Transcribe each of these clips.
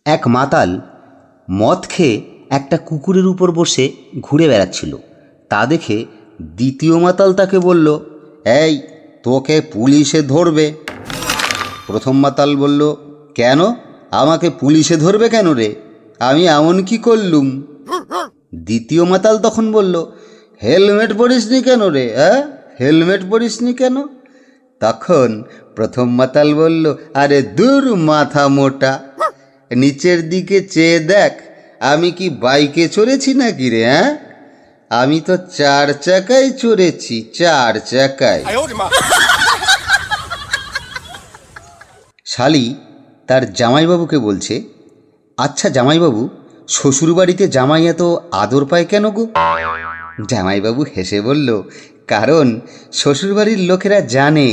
এক মাতাল মদ খেয়ে একটা কুকুরের উপর বসে ঘুরে বেড়াচ্ছিল। তা দেখে দ্বিতীয় মাতাল তাকে বলল, এই, তোকে পুলিশে ধরবে। প্রথম মাতাল বলল, কেন? আমাকে পুলিশে ধরবে কেন রে? আমি এমন কি করলুম? দ্বিতীয় মাতাল তখন বলল, হেলমেট পরিসনি কেন রে? হেলমেট পরিসনি কেন? তখন প্রথম মাতাল বলল, আরে দূর মাথা মোটা, নিচের দিকে চেয়ে দেখ, আমি কি বাইকে চড়েছি নাকি রে? আমি তো 4 চাকায় চড়েছি, 4 চাকায়। শালি তার জামাইবাবুকে বলছে, আচ্ছা জামাইবাবু, শ্বশুরবাড়িতে জামাই এত আদর পায় কেন গো? জামাইবাবু হেসে বলল, কারণ শ্বশুরবাড়ির লোকেরা জানে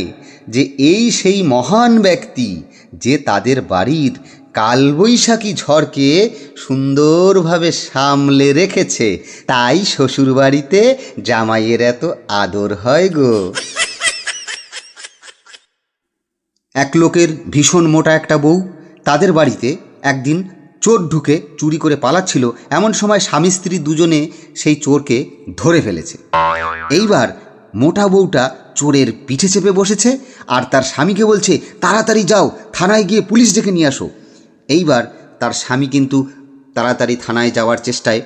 যে এই সেই মহান ব্যক্তি যে তাদের বাড়ির কালবৈশাখী ঝড়কে সুন্দরভাবে সামলে রেখেছে, তাই শ্বশুরবাড়িতে জামাইয়ের এত আদর হয় গো। এক লোকের ভীষণ মোটা একটা বউ, তাদের বাড়িতে একদিন চোর ঢুকে চুরি করে পালাচ্ছিল। এমন সময় স্বামী স্ত্রী দুজনে সেই চোরকে ধরে ফেলেছে। এইবার মোটা বউটা চোরের পিঠে চেপে বসেছে আর তার স্বামীকে বলছে, তাড়াতাড়ি যাও, থানায় গিয়ে পুলিশ ডেকে নিয়ে আসো। এইবার তার স্বামী কিন্তু তাড়াতাড়ি থানায় যাওয়ার চেষ্টায়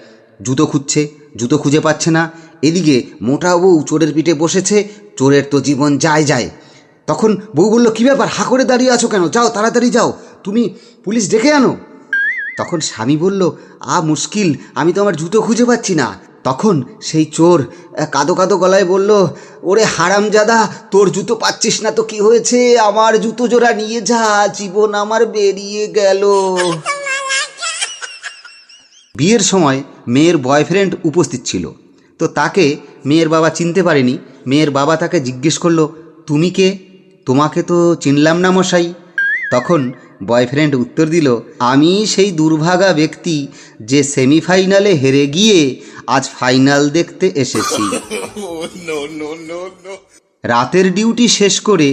জুতো খুঁজছে, জুতো খুঁজে পাচ্ছে না। এদিকে মোটা বউ চোরের পিঠে বসেছে, চোরের তো জীবন যায় যায়। তখন বউ বলল, কী ব্যাপার, হা করে দাঁড়িয়ে আছো কেন? যাও, তাড়াতাড়ি যাও, তুমি পুলিশ ডেকে আনো। তখন স্বামী বলল, মুশকিল, আমি তো আমার জুতো খুঁজে পাচ্ছি না। তখন সেই চোর কাঁদো কাঁদো গলায় বলল, ওরে হারামজাদা, তোর জুতো পাচ্ছিস না তো কি হয়েছে? আমার জুতো জোড়া নিয়ে যা, জীবন আমার বেরিয়ে গেল। বিয়ের সময় মেয়ের বয়ফ্রেন্ড উপস্থিত ছিল, তো তাকে মেয়ের বাবা চিনতে পারেনি। মেয়ের বাবা তাকে জিজ্ঞেস করলো, তুমি কে? তোমাকে তো চিনলাম না মশাই। তখন বয়ফ্রেন্ড উত্তর দিল, আমি সেই দুর্ভাগা ব্যক্তি যে সেমিফাইনালে হেরে গিয়ে আজ ফাইনাল দেখতে এসেছি। রাতের ডিউটি শেষ করে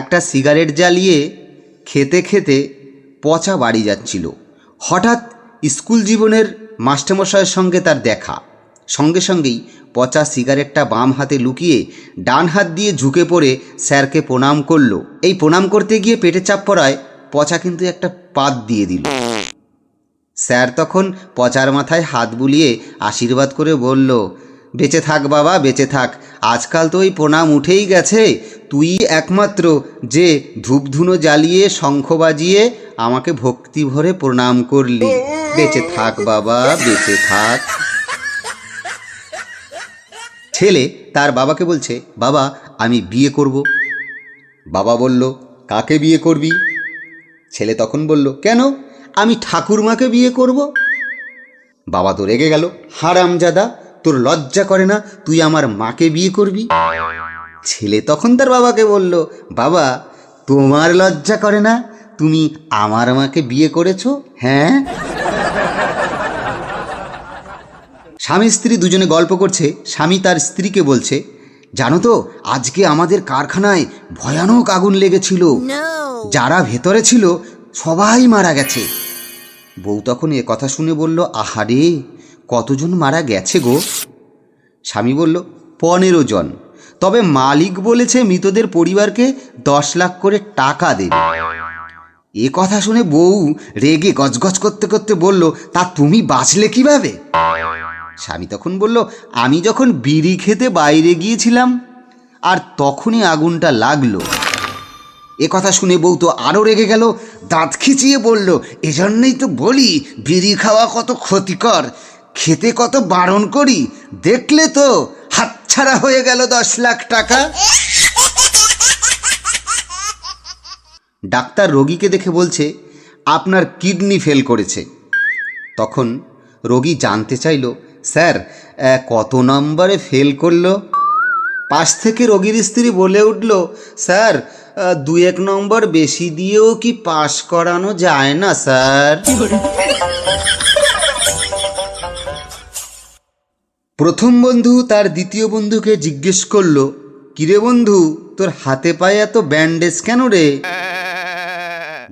একটা সিগারেট জ্বালিয়ে খেতে খেতে পচা বাড়ি যাচ্ছিল। হঠাৎ স্কুল জীবনের মাস্টারমশাইয়ের সঙ্গে তার দেখা। সঙ্গে সঙ্গেই পচা সিগারেটটা বাম হাতে লুকিয়ে ডান হাত দিয়ে ঝুঁকে পড়ে স্যারকে প্রণাম করলো। এই প্রণাম করতে গিয়ে পেটে চাপ পড়ায় পচা কিন্তু একটা পাত দিয়ে দিল। স্যার তখন পচার মাথায় হাত বুলিয়ে আশীর্বাদ করে বলল, বেঁচে থাক বাবা, বেঁচে থাক। আজকাল তো ওই প্রণাম উঠেই গেছে, তুই একমাত্র যে ধূপধুনো জ্বালিয়ে শঙ্খ বাজিয়ে আমাকে ভক্তি ভরে প্রণাম করলি। বেঁচে থাক বাবা, বেঁচে থাক। ছেলে তার বাবাকে বলছে, বাবা আমি বিয়ে করব। বাবা বলল, কাকে বিয়ে করবি? ছেলে তখন বলল, কেন, আমি ঠাকুরমাকে বিয়ে করব। বাবা তো রেগে গেল, হারামজাদা, তোর লজ্জা করে না তুই আমার মাকে বিয়ে করবি? ছেলে তখন তার বাবাকে বলল, বাবা তোমার লজ্জা করে না তুমি আমার মাকে বিয়ে করেছো? হ্যাঁ। স্বামী স্ত্রী দুজনে গল্প করছে। স্বামী তার স্ত্রীকে বলছে, জানো তো আজকে আমাদের কারখানায় ভয়ানক আগুন লেগেছিল, যারা ভেতরে ছিল সবাই মারা গেছে। বউ তখন এ কথা শুনে বলল, আহারে, কতজন মারা গেছে গো? স্বামী বলল, 15 জন। তবে মালিক বলেছে মৃতদের পরিবারকে 10 লাখ করে টাকা দেবে। এ কথা শুনে বউ রেগে গজগজ করতে করতে বলল, তা তুমি বাঁচলে কিভাবে? স্বামী তখন বলল, আমি যখন বিড়ি খেতে বাইরে গিয়েছিলাম আর তখনই আগুনটা লাগলো। এ কথা শুনে বউ তো আরও রেগে গেল, দাঁত খিচিয়ে বলল, এজন্যই তো বলি বিড়ি খাওয়া কত ক্ষতিকর, খেতে কত বারণ করি, দেখলে তো হাতছাড়া হয়ে গেল 10 লাখ টাকা। ডাক্তার রোগীকে দেখে বলছে, আপনার কিডনি ফেল করেছে। তখন রোগী জানতে চাইল, স্যার কত নম্বরে ফেল করলো? পাশ থেকে রোগীর স্ত্রী বলে উঠল, স্যার 2-1 নম্বর বেশি দিয়েও কি পাশ করানো যায় না স্যার? প্রথম বন্ধু তার দ্বিতীয় বন্ধুকে জিজ্ঞেস করলো, কিরে বন্ধু, তোর হাতে পায়ে এত ব্যান্ডেজ কেন রে?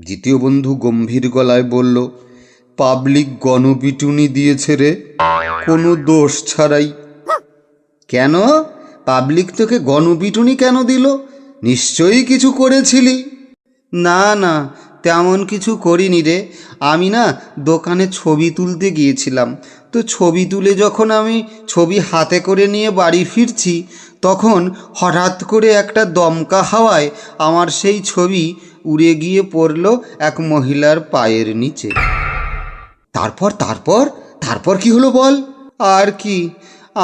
দ্বিতীয় বন্ধু গম্ভীর গলায় বলল, পাবলিক গণপিটুনি দিয়েছে রে, কোনো দোষ ছাড়াই। কেন? পাবলিক তোকে গণপিটুনি কেন দিল? নিশ্চয়ই কিছু করেছিলি। না না, তেমন কিছু করিনি রে। আমি না দোকানে ছবি তুলতে গিয়েছিলাম, তো ছবি তুলে যখন আমি ছবি হাতে করে নিয়ে বাড়ি ফিরছি, তখন হঠাৎ করে একটা দমকা হাওয়ায় আমার সেই ছবি উড়ে গিয়ে পড়ল এক মহিলার পায়ের নিচে। তারপর তারপর তারপর কি হলো বল? আর কি,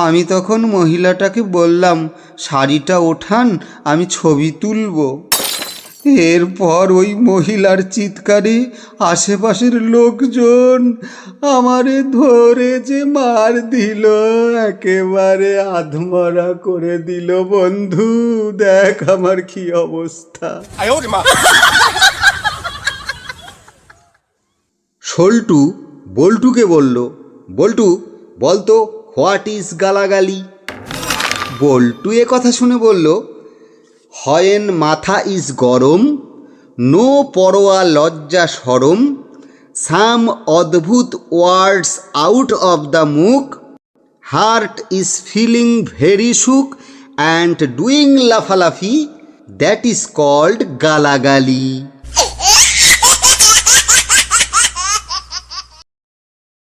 আমি তখন মহিলাটাকে বললাম, শাড়িটা ওঠান, আমি ছবি তুলব। এরপর ওই মহিলার চিৎকারে আশেপাশের লোকজন আমারে ধরে যে মার দিল, একেবারে আধমরা করে দিল। বন্ধু, দেখ আমার কি অবস্থা। সল্টু বল্টুকে বলল, বল্টু বলতো, হোয়াট ইজ গালাগালি? বল্টু এ কথা শুনে বলল, হয়েন মাথা ইজ গরম, নো পরোয়া লজ্জা সরম, সাম অদ্ভুত ওয়ার্ডস আউট অফ দ্য মুখ, হার্ট ইজ ফিলিং ভেরি সুখ অ্যান্ড ডুইং লাফালাফি, দ্যাট ইজ কল্ড গালাগালি।